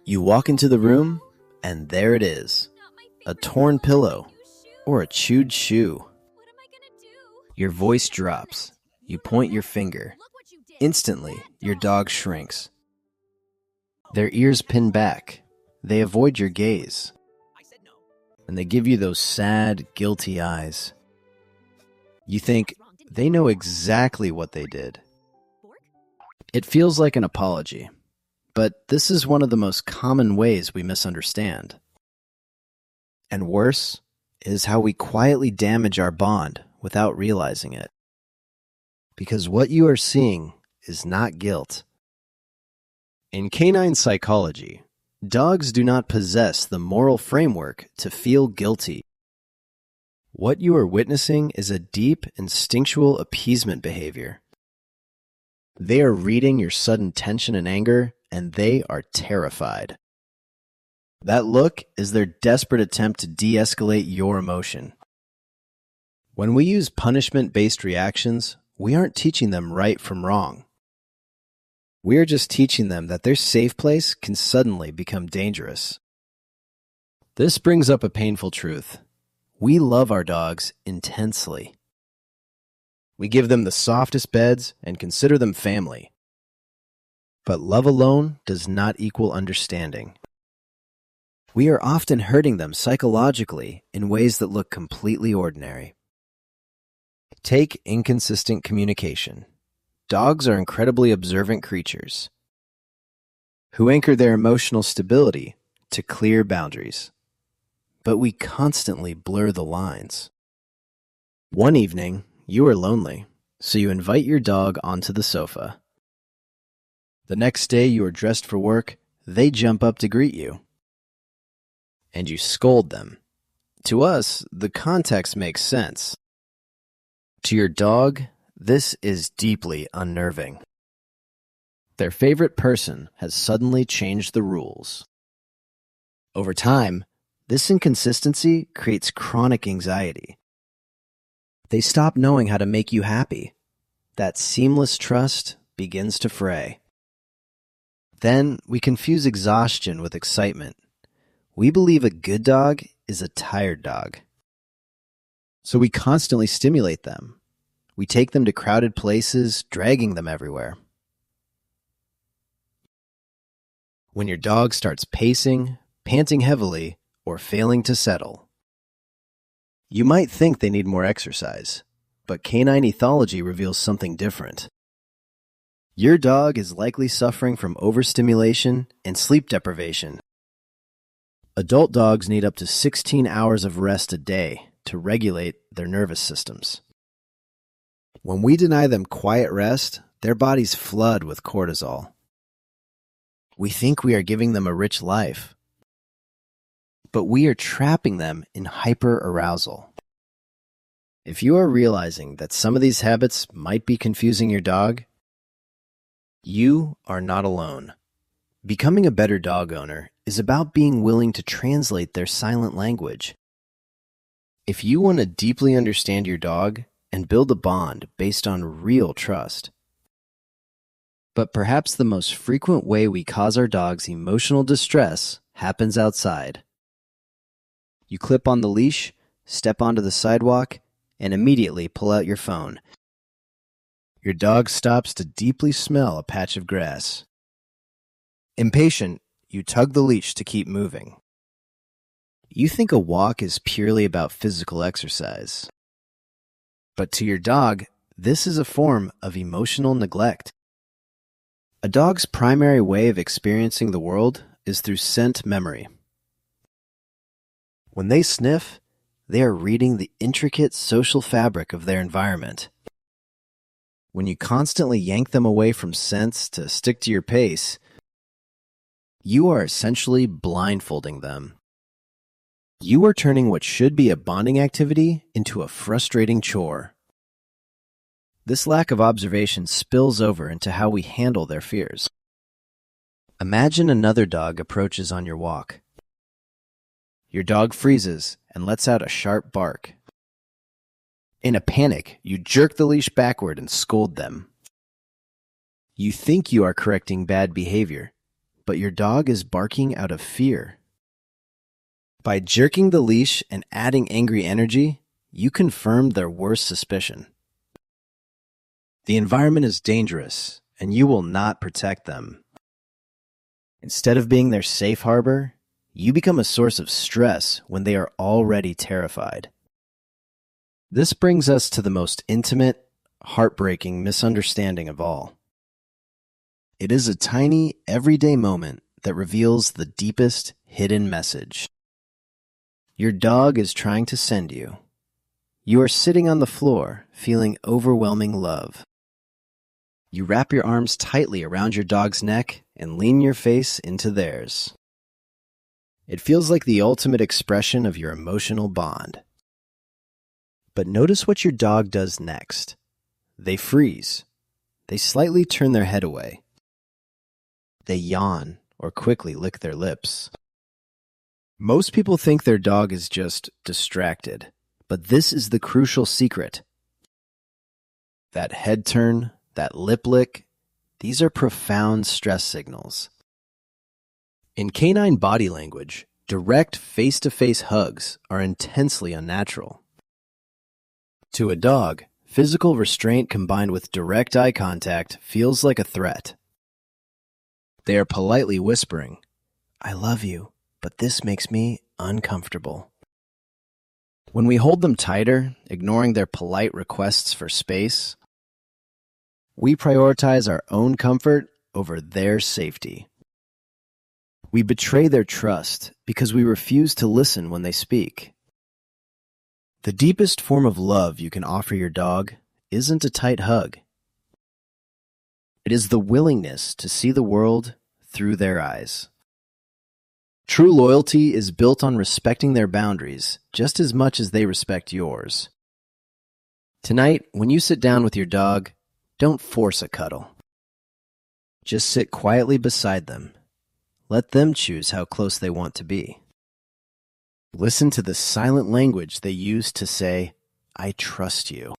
You walk into the room, and there it is. A torn pillow or a chewed shoe. Your voice drops. You point your finger. Instantly, your dog shrinks. Their ears pin back. They avoid your gaze. And they give you those sad, guilty eyes. You think they know exactly what they did. It feels like an apology, but this is one of the most common ways we misunderstand. And worse is how we quietly damage our bond without realizing it. Because what you are seeing is not guilt. In canine psychology, dogs do not possess the moral framework to feel guilty. What you are witnessing is a deep, instinctual appeasement behavior. They are reading your sudden tension and anger, and they are terrified. That look is their desperate attempt to de-escalate your emotion. When we use punishment-based reactions, we aren't teaching them right from wrong. We are just teaching them that their safe place can suddenly become dangerous. This brings up a painful truth. We love our dogs intensely. We give them the softest beds and consider them family. But love alone does not equal understanding. We are often hurting them psychologically in ways that look completely ordinary. Take inconsistent communication. Dogs are incredibly observant creatures who anchor their emotional stability to clear boundaries. But we constantly blur the lines. One evening, you are lonely, so you invite your dog onto the sofa. The next day you are dressed for work, they jump up to greet you. And you scold them. To us, the context makes sense. To your dog, this is deeply unnerving. Their favorite person has suddenly changed the rules. Over time, this inconsistency creates chronic anxiety. They stop knowing how to make you happy. That seamless trust begins to fray. Then we confuse exhaustion with excitement. We believe a good dog is a tired dog. So we constantly stimulate them. We take them to crowded places, dragging them everywhere. When your dog starts pacing, panting heavily, or failing to settle, you might think they need more exercise, but canine ethology reveals something different. Your dog is likely suffering from overstimulation and sleep deprivation. Adult dogs need up to 16 hours of rest a day to regulate their nervous systems. When we deny them quiet rest, their bodies flood with cortisol. We think we are giving them a rich life, but we are trapping them in hyperarousal. If you are realizing that some of these habits might be confusing your dog, you are not alone. Becoming a better dog owner is about being willing to translate their silent language. If you want to deeply understand your dog and build a bond based on real trust. But perhaps the most frequent way we cause our dogs emotional distress happens outside. You clip on the leash, step onto the sidewalk, and immediately pull out your phone. Your dog stops to deeply smell a patch of grass. Impatient, you tug the leash to keep moving. You think a walk is purely about physical exercise. But to your dog, this is a form of emotional neglect. A dog's primary way of experiencing the world is through scent memory. When they sniff, they are reading the intricate social fabric of their environment. When you constantly yank them away from scents to stick to your pace, you are essentially blindfolding them. You are turning what should be a bonding activity into a frustrating chore. This lack of observation spills over into how we handle their fears. Imagine another dog approaches on your walk. Your dog freezes and lets out a sharp bark. In a panic, you jerk the leash backward and scold them. You think you are correcting bad behavior, but your dog is barking out of fear. By jerking the leash and adding angry energy, you confirm their worst suspicion. The environment is dangerous, and you will not protect them. Instead of being their safe harbor, you become a source of stress when they are already terrified. This brings us to the most intimate, heartbreaking misunderstanding of all. It is a tiny, everyday moment that reveals the deepest, hidden message. Your dog is trying to send you. You are sitting on the floor, feeling overwhelming love. You wrap your arms tightly around your dog's neck and lean your face into theirs. It feels like the ultimate expression of your emotional bond. But notice what your dog does next. They freeze. They slightly turn their head away. They yawn or quickly lick their lips. Most people think their dog is just distracted, but this is the crucial secret. That head turn, that lip lick, these are profound stress signals. In canine body language, direct face-to-face hugs are intensely unnatural. To a dog, physical restraint combined with direct eye contact feels like a threat. They are politely whispering, "I love you, but this makes me uncomfortable." When we hold them tighter, ignoring their polite requests for space, we prioritize our own comfort over their safety. We betray their trust because we refuse to listen when they speak. The deepest form of love you can offer your dog isn't a tight hug. It is the willingness to see the world through their eyes. True loyalty is built on respecting their boundaries just as much as they respect yours. Tonight, when you sit down with your dog, don't force a cuddle. Just sit quietly beside them. Let them choose how close they want to be. Listen to the silent language they use to say, "I trust you."